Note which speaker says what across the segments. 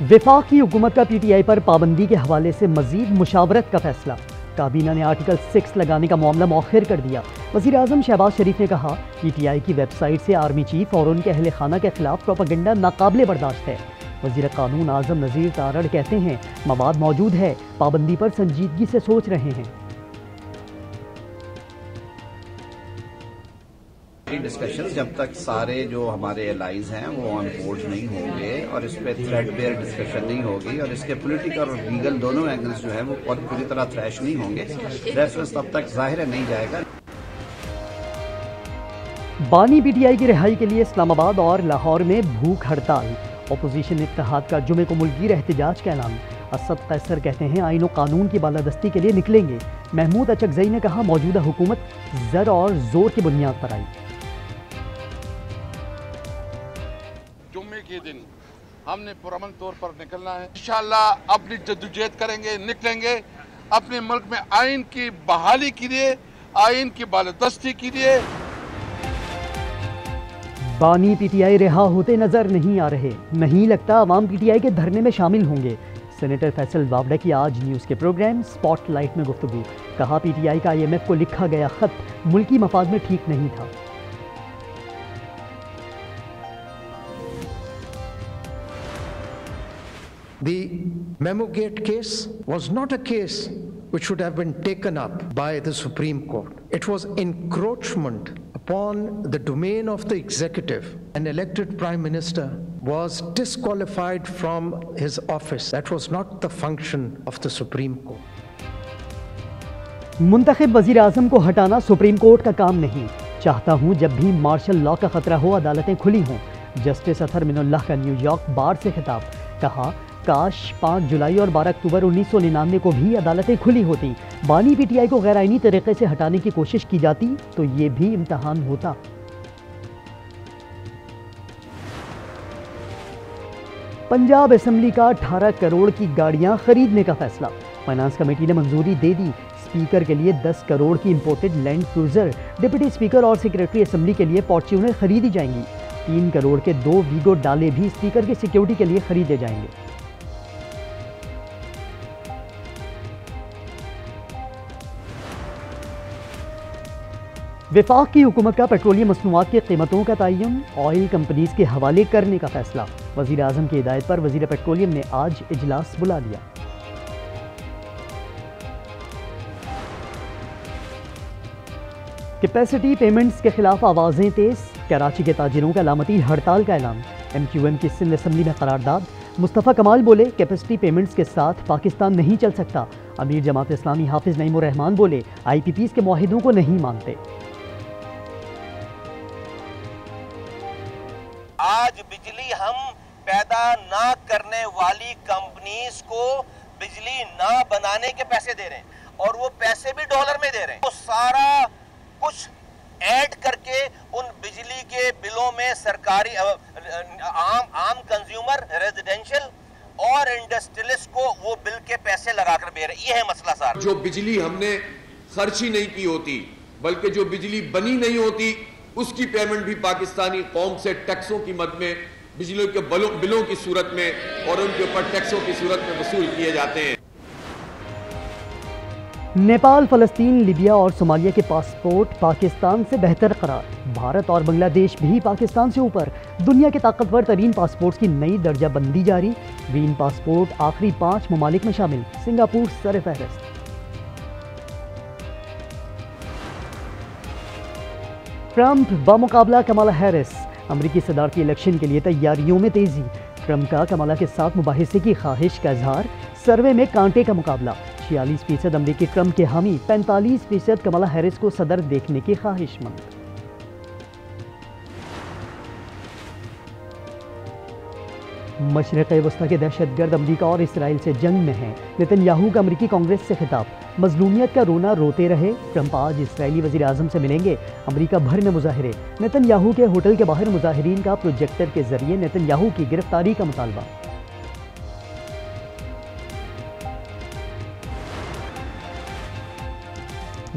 Speaker 1: वफाकी हुकूमत का पीटीआई पर पाबंदी के हवाले से मजीद मुशावरत का फैसला। काबीना ने आर्टिकल 6 लगाने का मामला मौखिर कर दिया। वज़ीर आज़म शहबाज शरीफ ने कहा, पीटीआई की वेबसाइट से आर्मी चीफ और उनके अहले खाना के खिलाफ प्रोपेगेंडा नाकाबिले बर्दाश्त है। वज़ीर कानून आज़म नज़ीर तारड़ कहते हैं, मवाद मौजूद है, पाबंदी पर संजीदगी से सोच रहे हैं।
Speaker 2: डिस्कशन जब तक सारे जो हमारे एलाइज हैं वो ऑन बोर्ड नहीं होंगे और इस पर थ्रेडबेयर डिस्कशन नहीं होगी और इसके पॉलिटिकल और लीगल दोनों एंगल्स जो है वो पूरी तरह थ्रैश नहीं होंगे, रेफरेंस तब तक जाहिर नहीं जाएगा।
Speaker 1: बानी पीटीआई की रिहाई के लिए इस्लामाबाद और लाहौर में भूख हड़ताल। अपोजिशन इत्तेहाद का जुमे को मुल्कीर एहतजाज का ऐलान। असद कैसर कहते हैं, आईन और कानून की बालादस्ती के लिए निकलेंगे। महमूद अचकजई ने कहा, मौजूदा हुकूमत जर और जोर की बुनियाद पर आई।
Speaker 3: जुम्मे के दिन हमने पुरअमन तौर पर निकलना है। इंशाअल्लाह अपनी जद्दोजहद करेंगे, निकलेंगे अपने मुल्क में आइन की बहाली के लिए, आइन की बालादस्ती के लिए।
Speaker 1: बानी पीटीआई रिहा होते नजर नहीं आ रहे। नहीं लगता अवाम पीटीआई के धरने में शामिल होंगे। सेनेटर फैसल वावड़ा की आज न्यूज़ के प्रोग्राम स्पॉटलाइट में गुफ्तगू। कहा, पीटीआई का IMF को लिखा गया खत मुल्की मफाद में ठीक नहीं था।
Speaker 4: The Memogate case was not a case which should have been taken up by the Supreme Court. It was encroachment upon the domain of the executive. An elected Prime Minister was disqualified from his office. That was not the function of the Supreme Court.
Speaker 1: मुंतखब वजीर आजम को हटाना supreme court का काम नहीं। चाहता हूं जब भी मार्शल लॉ का खतरा हो अदालतें खुली हों। जस्टिस अतहर मिनुल्लाह का न्यूयॉर्क बार से खिताब। कहा, काश 5 जुलाई और 12 अक्टूबर 1999 को भी अदालतें खुली होती। बानी पीटीआई को गैर आईनी तरीके से हटाने की कोशिश की जाती तो ये भी इम्तहान होता। पंजाब असेंबली का 18 करोड़ की गाड़ियां खरीदने का फैसला। फाइनेंस कमेटी ने मंजूरी दे दी। स्पीकर के लिए 10 करोड़ की imported land cruiser, deputy speaker और सेक्रेटरी असेंबली के लिए फॉर्च्यूनर खरीदी जाएंगी। 3 करोड़ के 2 वीगो डाले भी स्पीकर की सिक्योरिटी के लिए खरीदे जाएंगे। वफाक की हुकूमत का पेट्रोलियम मसनूआत की कीमतों का तयन ऑयल कंपनीज के हवाले करने का फैसला। वज़ीर आज़म की हिदायत पर वज़ीर पेट्रोलियम ने आज इजलास बुला लिया। कैपेसिटी पेमेंट्स के खिलाफ आवाजें तेज। कराची के ताजिरों का अलामती हड़ताल का ऐलान। MQM की सिंध असम्बली में करारदाद। मुस्तफ़ा कमाल बोले, कैपेसिटी पेमेंट्स के साथ पाकिस्तान नहीं चल सकता। अमीर जमात इस्लामी हाफिज नईमुर रहमान बोले, IPPs के मुआहिदों को नहीं मानते।
Speaker 5: आज बिजली हम पैदा ना करने वाली कंपनीज को बिजली ना बनाने के पैसे दे रहे हैं और वो पैसे भी डॉलर में दे रहे हैं। वो सारा कुछ ऐड करके उन बिजली के बिलों में सरकारी आम कंज्यूमर, रेजिडेंशियल और इंडस्ट्रियलिस्ट को वो बिल के पैसे लगाकर दे रहे। ये है मसला सर।
Speaker 6: जो बिजली हमने खर्ची नहीं की होती बल्कि जो बिजली बनी नहीं होती उसकी पेमेंट भी पाकिस्तानी कौम से टैक्सों की मद में, बिजली के बिलों की सूरत में और उनके ऊपर टैक्सों की सूरत में वसूल किए जाते हैं।
Speaker 1: नेपाल, फलस्तीन, लीबिया और सोमालिया के पासपोर्ट पाकिस्तान से बेहतर करार। भारत और बांग्लादेश भी पाकिस्तान से ऊपर। दुनिया के ताकतवर तरीन पासपोर्ट्स की नई दर्जाबंदी जारी। ग्रीन पासपोर्ट आखिरी 5 ममालिक में शामिल। सिंगापुर सर-ए-फहरिस्त। ट्रंप बमुकाबला कमला हैरिस। अमरीकी सदारती इलेक्शन के लिए तैयारियों में तेजी। ट्रंप का कमला के साथ मुबाहिसे की ख्वाहिश का इजहार। सर्वे में कांटे का मुकाबला। 46% अमरीकी ट्रंप के हामी, 45% कमला हैरिस को सदर देखने की ख्वाहिशमंद। मशरिक़ वस्ता के दहशतगर्द अमरीका और इसराइल से जंग में हैं। नेतन्याहू का अमरीकी कांग्रेस से खिताब। मजलूमियत का रोना रोते रहे। ट्रंप आज इसराइली वज़ीर आज़म से मिलेंगे। अमरीका भर में मुजाहिरे। नेतन्याहू के होटल के बाहर मुजाहिरीन का प्रोजेक्टर के जरिए नेतन्याहू की गिरफ्तारी का मुतालबा।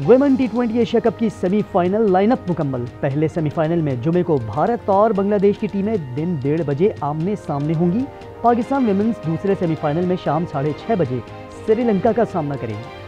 Speaker 1: वुमेन टी20 एशिया कप की सेमीफाइनल लाइनअप मुकम्मल। पहले सेमीफाइनल में जुमे को भारत और बांग्लादेश की टीमें दिन 1:30 बजे आमने सामने होंगी। पाकिस्तान विमेंस दूसरे सेमीफाइनल में शाम 6:30 बजे श्रीलंका का सामना करेगी।